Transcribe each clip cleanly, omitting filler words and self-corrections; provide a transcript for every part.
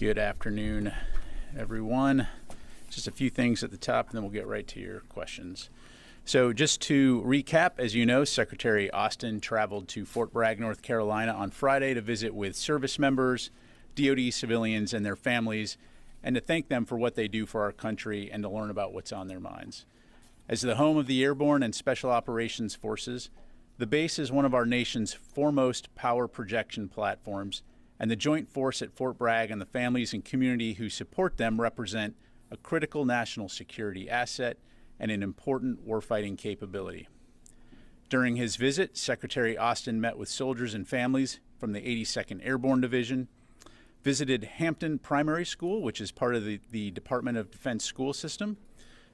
Good afternoon, everyone. Just a few things at the top, and then we'll get right to your questions. So just to recap, as you know, Secretary Austin traveled to Fort Bragg, North Carolina on Friday to visit with service members, DoD civilians, and their families, and to thank them for what they do for our country and to learn about what's on their minds. As the home of the Airborne and Special Operations Forces, the base is one of our nation's foremost power projection platforms, and the Joint Force at Fort Bragg and the families and community who support them represent a critical national security asset and an important warfighting capability. During his visit, Secretary Austin met with soldiers and families from the 82nd Airborne Division, visited Hampton Primary School, which is part of the Department of Defense school system,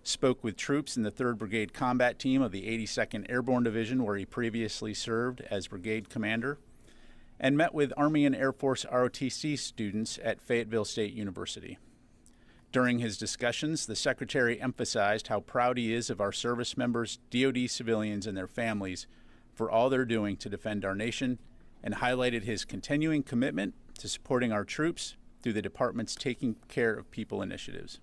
spoke with troops in the 3rd Brigade Combat Team of the 82nd Airborne Division, where he previously served as brigade commander, and met with Army and Air Force ROTC students at Fayetteville State University. During his discussions, the Secretary emphasized how proud he is of our service members, DoD civilians, and their families for all they're doing to defend our nation, and highlighted his continuing commitment to supporting our troops through the department's Taking Care of People initiatives.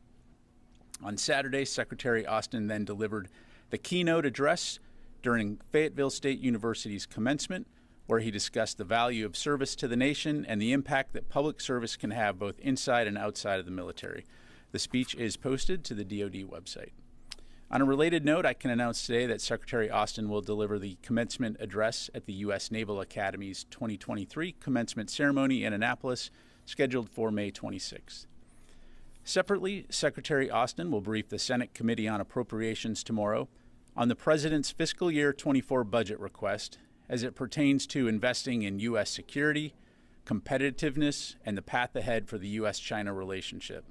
On Saturday, Secretary Austin then delivered the keynote address during Fayetteville State University's commencement, where he discussed the value of service to the nation and the impact that public service can have both inside and outside of the military. The speech is posted to the DoD website. On a related note, I can announce today that Secretary Austin will deliver the commencement address at the U.S. Naval Academy's 2023 commencement ceremony in Annapolis, scheduled for May 26th. Separately, Secretary Austin will brief the Senate Committee on Appropriations tomorrow on the President's fiscal year 24 budget request as it pertains to investing in U.S. security, competitiveness, and the path ahead for the U.S.-China relationship.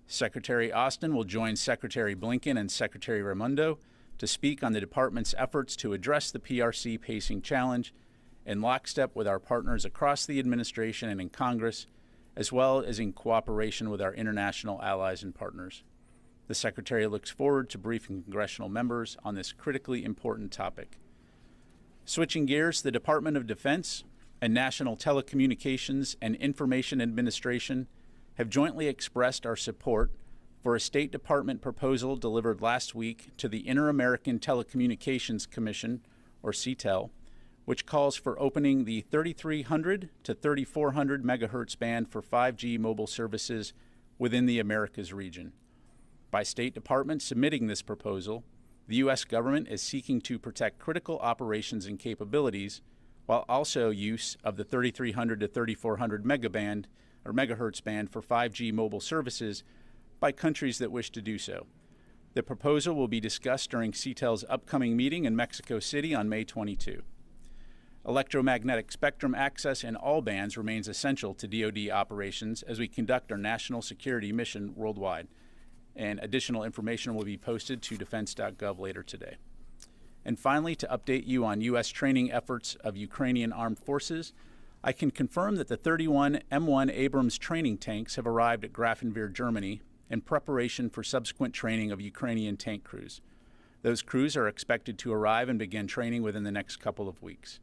Secretary Austin will join Secretary Blinken and Secretary Raimondo to speak on the department's efforts to address the PRC pacing challenge in lockstep with our partners across the administration and in Congress, as well as in cooperation with our international allies and partners. The Secretary looks forward to briefing congressional members on this critically important topic. Switching gears, the Department of Defense and National Telecommunications and Information Administration have jointly expressed our support for a State Department proposal delivered last week to the Inter-American Telecommunications Commission, or CTEL, which calls for opening the 3300 to 3400 megahertz band for 5G mobile services within the Americas region. By State Department submitting this proposal, the U.S. government is seeking to protect critical operations and capabilities while also use of the 3300 to 3400 megaband or megahertz band for 5G mobile services by countries that wish to do so. The proposal will be discussed during CTEL's upcoming meeting in Mexico City on May 22. Electromagnetic spectrum access in all bands remains essential to DoD operations as we conduct our national security mission worldwide, and additional information will be posted to defense.gov later today. And finally, to update you on U.S. training efforts of Ukrainian armed forces, I can confirm that the 31 M1 Abrams training tanks have arrived at Grafenwehr, Germany, in preparation for subsequent training of Ukrainian tank crews. Those crews are expected to arrive and begin training within the next couple of weeks.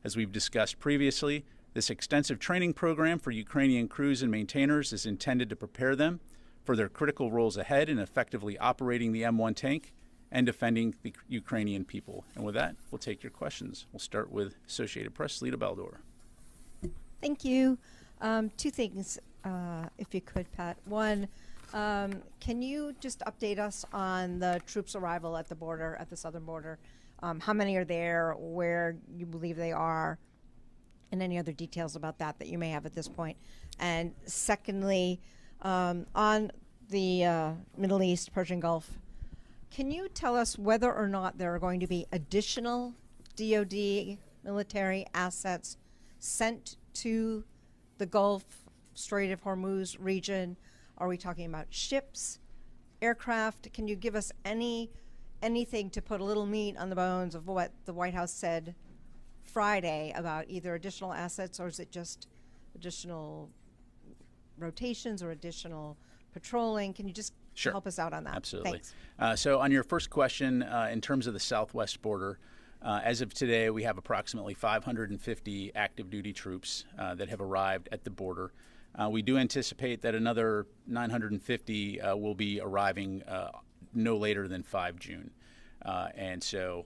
As we've discussed previously, this extensive training program for Ukrainian crews and maintainers is intended to prepare them for their critical roles ahead in effectively operating the M1 tank and defending the Ukrainian people. And with that, we'll take your questions. We'll start with Associated Press, Lita Baldor. Thank you. Two things, if you could, Pat. One, can you just update us on the troops' arrival at the border, at the southern border? How many are there, where you believe they are, and any other details about that you may have at this point? And secondly, on the Middle East, Persian Gulf, can you tell us whether or not there are going to be additional DoD military assets sent to the Gulf, Strait of Hormuz region? Are we talking about ships, aircraft? Can you give us anything to put a little meat on the bones of what the White House said Friday about either additional assets, or is it just additional rotations or additional patrolling? Can you just help us out on that? Absolutely. Thanks. So on your first question, in terms of the southwest border, as of today, we have approximately 550 active duty troops that have arrived at the border. We do anticipate that another 950 will be arriving no later than 5 June. And so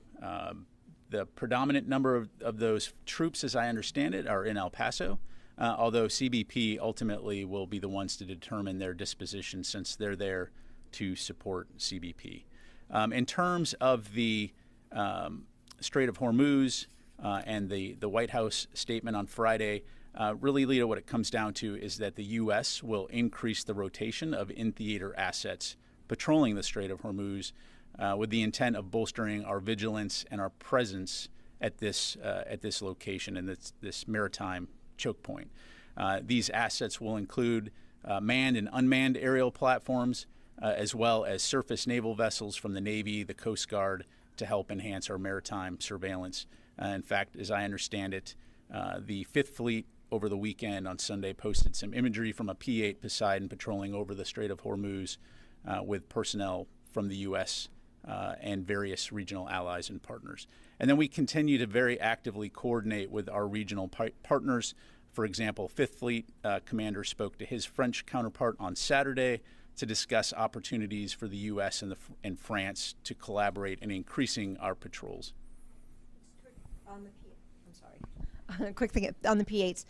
the predominant number of those troops, as I understand it, are in El Paso, although CBP ultimately will be the ones to determine their disposition since they're there to support CBP. In terms of the Strait of Hormuz and the White House statement on Friday, really, Lita, what it comes down to is that the U.S. will increase the rotation of in-theater assets patrolling the Strait of Hormuz with the intent of bolstering our vigilance and our presence at this location and this maritime choke point. These assets will include manned and unmanned aerial platforms, as well as surface naval vessels from the Navy, the Coast Guard, to help enhance our maritime surveillance. In fact, as I understand it, the Fifth Fleet over the weekend on Sunday posted some imagery from a P-8 Poseidon patrolling over the Strait of Hormuz with personnel from the U.S. And various regional allies and partners. And then we continue to very actively coordinate with our regional partners. For example, Fifth Fleet commander spoke to his French counterpart on Saturday to discuss opportunities for the U.S. and France to collaborate in increasing our patrols. Quick thing on the P-8s.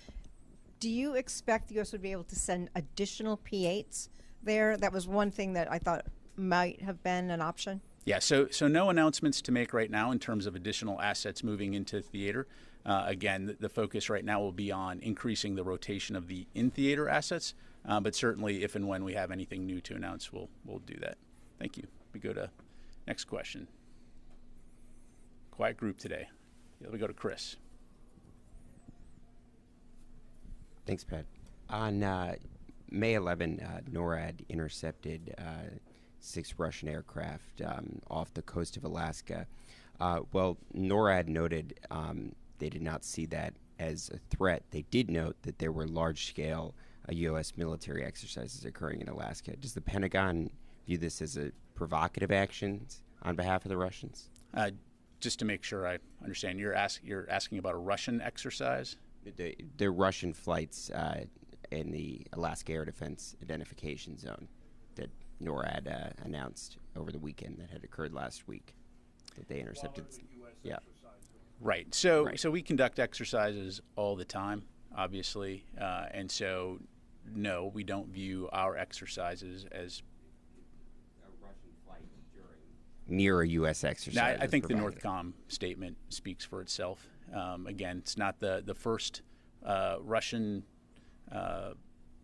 Do you expect the U.S. would be able to send additional P-8s there? That was one thing that I thought might have been an option. Yeah, so no announcements to make right now in terms of additional assets moving into theater. Again, the focus right now will be on increasing the rotation of the in-theater assets, but certainly if and when we have anything new to announce, we'll do that. Thank you. We go to next question. Quiet group today. Yeah, we go to Chris. Thanks, Pat. On May 11, NORAD intercepted 6 Russian aircraft off the coast of Alaska. Well, NORAD noted they did not see that as a threat. They did note that there were large-scale U.S. military exercises occurring in Alaska. Does the Pentagon view this as a provocative action on behalf of the Russians? Just to make sure I understand, you're asking about a Russian exercise? The Russian flights in the Alaska Air Defense Identification Zone that NORAD announced over the weekend that had occurred last week that they intercepted. Yeah. Right. So we conduct exercises all the time, obviously, and so no, we don't view our exercises as a Russian flight near a U.S. exercise. Now, I think the NORTHCOM statement speaks for itself. Again, it's not the first Russian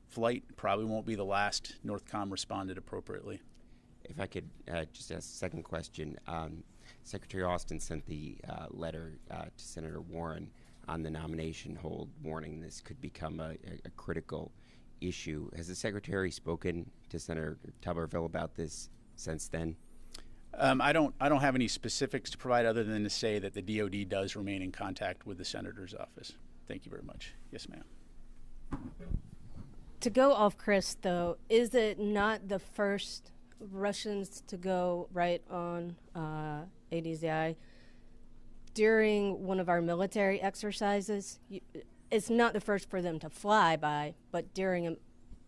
flight, probably won't be the last. NORTHCOM responded appropriately. If I could just ask a second question. Secretary Austin sent the letter to Senator Warren on the nomination hold, warning this could become a critical issue. Has the Secretary spoken to Senator Tuberville about this since then? I don't have any specifics to provide other than to say that the DoD does remain in contact with the Senator's office. Thank you very much. Yes, ma'am. To go off Chris, though, is it not the first Russians to go right on ADZI during one of our military exercises? It's not the first for them to fly by, but during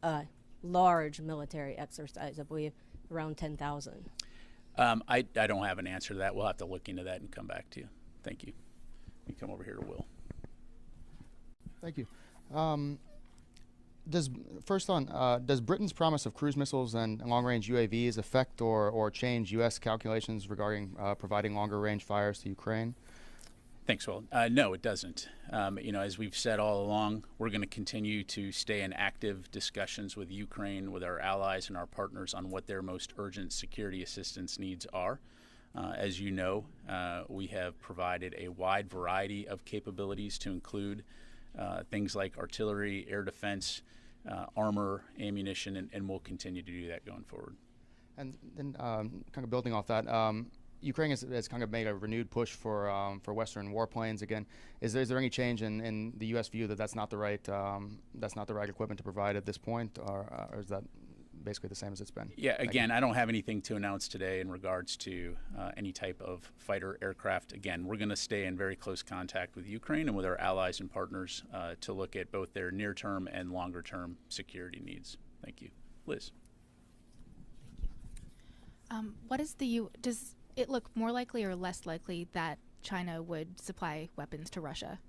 a large military exercise, I believe around 10,000. I don't have an answer to that. We'll have to look into that and come back to you. Thank you. You come over here to Will. Thank you. Does Britain's promise of cruise missiles and long-range UAVs affect or change U.S. calculations regarding providing longer-range fires to Ukraine? Thanks, Will. No, it doesn't. As we've said all along, we're going to continue to stay in active discussions with Ukraine, with our allies and our partners on what their most urgent security assistance needs are. As you know, we have provided a wide variety of capabilities to include things like artillery, air defense, armor, ammunition, and we'll continue to do that going forward. And then kind of building off that, Ukraine has kind of made a renewed push for Western warplanes again. Is there any change in the U.S. view that that's not the right equipment to provide at this point, or is that basically the same as it's been? Yeah, again, I don't have anything to announce today in regards to any type of fighter aircraft. Again, we're going to stay in very close contact with Ukraine and with our allies and partners to look at both their near-term and longer-term security needs. Thank you. Liz. Does it look more likely or less likely that China would supply weapons to Russia?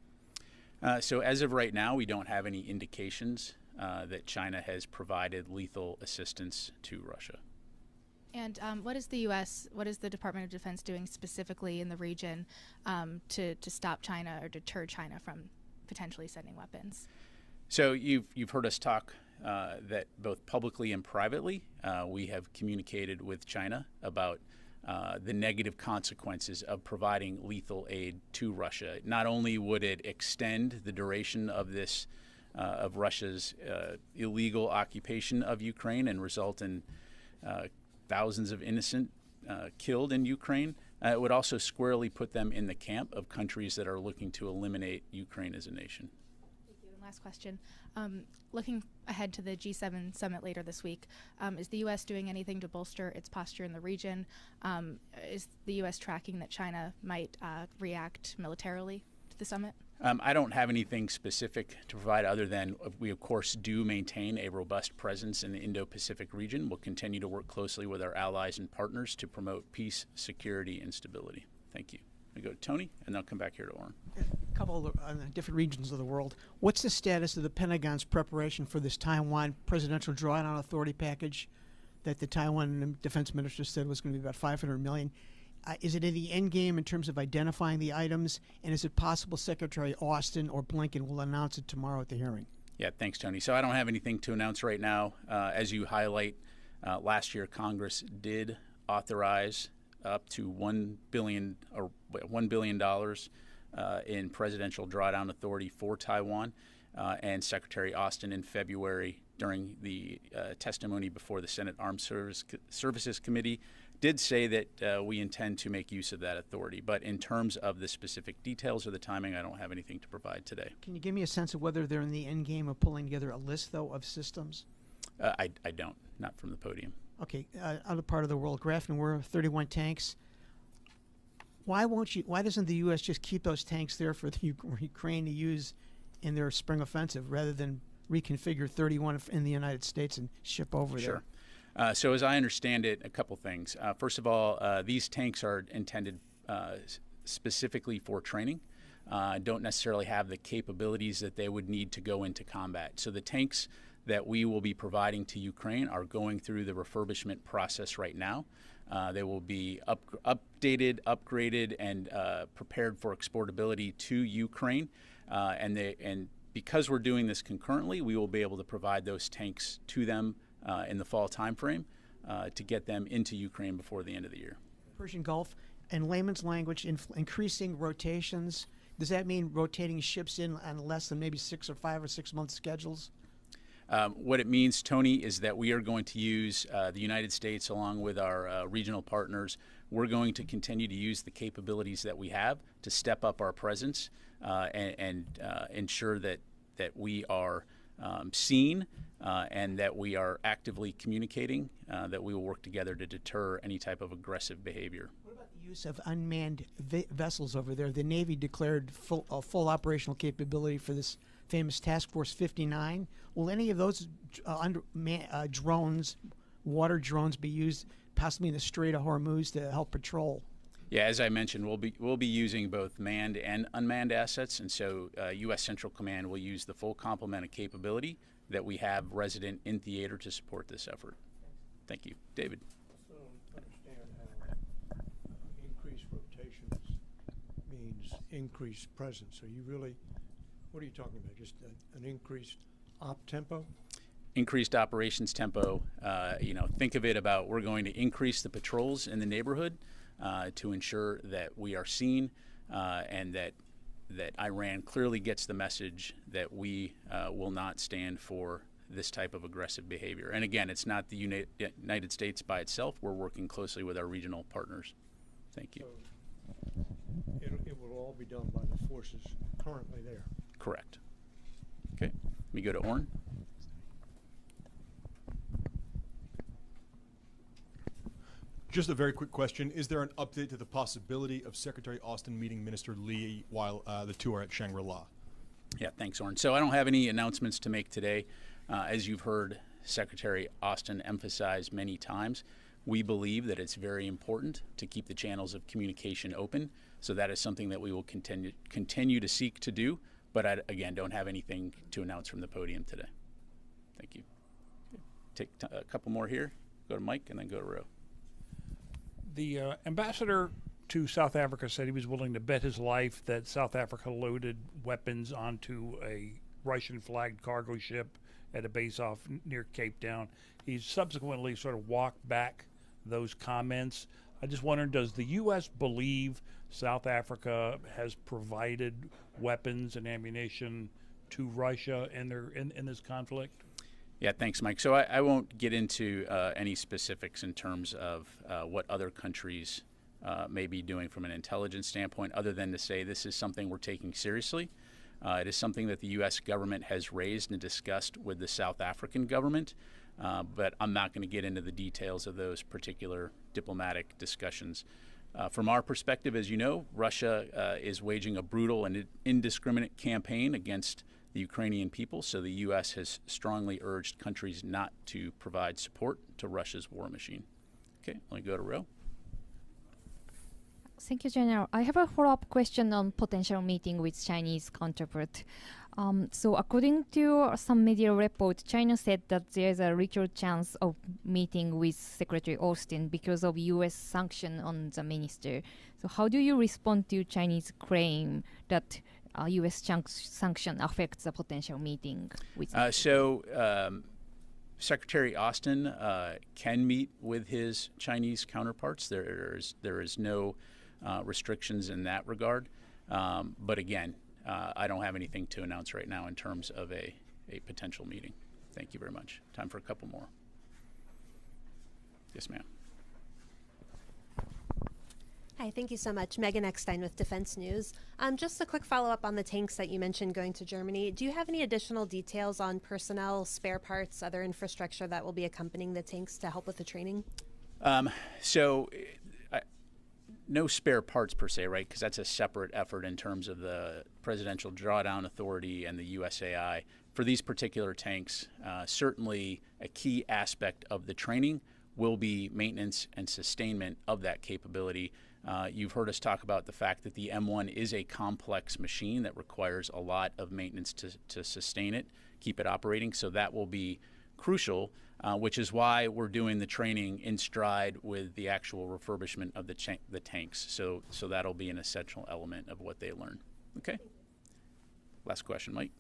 So as of right now, we don't have any indications that China has provided lethal assistance to Russia. And what is the U.S., what is the Department of Defense doing specifically in the region to stop China or deter China from potentially sending weapons? So you've heard us talk that both publicly and privately, we have communicated with China about the negative consequences of providing lethal aid to Russia. Not only would it extend the duration of this of Russia's illegal occupation of Ukraine and result in thousands of innocent killed in Ukraine, it would also squarely put them in the camp of countries that are looking to eliminate Ukraine as a nation. Thank you. And last question. Looking ahead to the G7 summit later this week, is the U.S. doing anything to bolster its posture in the region? Is the U.S. tracking that China might react militarily to the summit? I don't have anything specific to provide other than we, of course, do maintain a robust presence in the Indo-Pacific region. We'll continue to work closely with our allies and partners to promote peace, security, and stability. Thank you. I go to Tony, and then I'll come back here to Orrin. A couple of different regions of the world. What's the status of the Pentagon's preparation for this Taiwan Presidential Drawdown Authority package that the Taiwan defense minister said was going to be about $500 million? Is it in the end game in terms of identifying the items? And is it possible Secretary Austin or Blinken will announce it tomorrow at the hearing? Yeah, thanks, Tony. So I don't have anything to announce right now. As you highlight, last year Congress did authorize up to $1 billion in Presidential Drawdown Authority for Taiwan. And Secretary Austin in February, during the testimony before the Senate Armed Services Committee, did say that we intend to make use of that authority. But in terms of the specific details or the timing, I don't have anything to provide today. Can you give me a sense of whether they're in the end game of pulling together a list, though, of systems? I don't, not from the podium. Okay, other part of the world, Grafton, we're 31 tanks. Why doesn't the U.S. just keep those tanks there for the Ukraine to use in their spring offensive rather than reconfigure 31 in the United States and ship over there? Sure. So as I understand it, a couple things. First of all, these tanks are intended specifically for training. Don't necessarily have the capabilities that they would need to go into combat. So the tanks that we will be providing to Ukraine are going through the refurbishment process right now. They will be updated, upgraded, and prepared for exportability to Ukraine. And because we're doing this concurrently, we will be able to provide those tanks to them in the fall timeframe to get them into Ukraine before the end of the year. Persian Gulf, in layman's language, increasing rotations. Does that mean rotating ships in on less than maybe 5 or 6 month schedules? What it means, Tony, is that we are going to use the United States along with our regional partners. We're going to continue to use the capabilities that we have to step up our presence and ensure that we are seen and that we are actively communicating, that we will work together to deter any type of aggressive behavior. What about the use of unmanned vessels over there? The Navy declared full operational capability for this famous Task Force 59. Will any of those drones, water drones, be used possibly in the Strait of Hormuz to help patrol? Yeah, as I mentioned, we'll be using both manned and unmanned assets, and so U.S. Central Command will use the full complement of capability that we have resident in theater to support this effort. Thank you. David. I don't understand how increased rotations means increased presence. Are you really, what are you talking about? Just an increased op tempo? Increased operations tempo. Think of it about we're going to increase the patrols in the neighborhood to ensure that we are seen and that Iran clearly gets the message that we will not stand for this type of aggressive behavior. And again, it's not the United States by itself. We're working closely with our regional partners. Thank you. So it will all be done by the forces currently there? Correct. Okay. Let me go to Orrin. Just a very quick question. Is there an update to the possibility of Secretary Austin meeting Minister Lee while the two are at Shangri-La? Yeah, thanks, Orrin. So I don't have any announcements to make today. As you've heard Secretary Austin emphasize many times, we believe that it's very important to keep the channels of communication open. So that is something that we will continue to seek to do. But I, again, don't have anything to announce from the podium today. Thank you. Take a couple more here. Go to Mike and then go to Ro. The ambassador to South Africa said he was willing to bet his life that South Africa loaded weapons onto a Russian-flagged cargo ship at a base off near Cape Town. He's subsequently sort of walked back those comments. I just wondered, does the U.S. believe South Africa has provided weapons and ammunition to Russia in this conflict? Yeah, thanks, Mike. So I won't get into any specifics in terms of what other countries may be doing from an intelligence standpoint, other than to say this is something we're taking seriously. It is something that the U.S. government has raised and discussed with the South African government, but I'm not going to get into the details of those particular diplomatic discussions. From our perspective, as you know, Russia is waging a brutal and indiscriminate campaign against the Ukrainian people, so the U.S. has strongly urged countries not to provide support to Russia's war machine. Okay, let me go to Ro. Thank you, General. I have a follow-up question on potential meeting with Chinese counterpart. So according to some media report, China said that there's a little chance of meeting with Secretary Austin because of U.S. sanction on the minister. So how do you respond to Chinese claim that U.S. sanction affects the potential meeting with Secretary Austin can meet with his Chinese counterparts. There is no restrictions in that regard. But again, I don't have anything to announce right now in terms of a potential meeting. Thank you very much. Time for a couple more. Yes, ma'am. Hi, thank you so much. Megan Eckstein with Defense News. Just a quick follow-up on the tanks that you mentioned going to Germany. Do you have any additional details on personnel, spare parts, other infrastructure that will be accompanying the tanks to help with the training? No spare parts per se, right? Because that's a separate effort in terms of the Presidential Drawdown Authority and the USAI. For these particular tanks, certainly a key aspect of the training will be maintenance and sustainment of that capability. You've heard us talk about the fact that the M1 is a complex machine that requires a lot of maintenance to sustain it, keep it operating. So that will be crucial, which is why we're doing the training in stride with the actual refurbishment of the tanks. So that'll be an essential element of what they learn. Okay. Last question, Mike.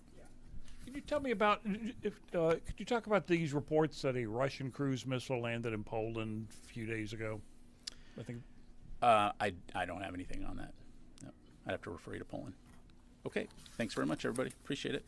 Can you tell me about, could you talk about these reports that a Russian cruise missile landed in Poland a few days ago? I think. I don't have anything on that. No, I'd have to refer you to Poland. Okay. Thanks very much, everybody. Appreciate it.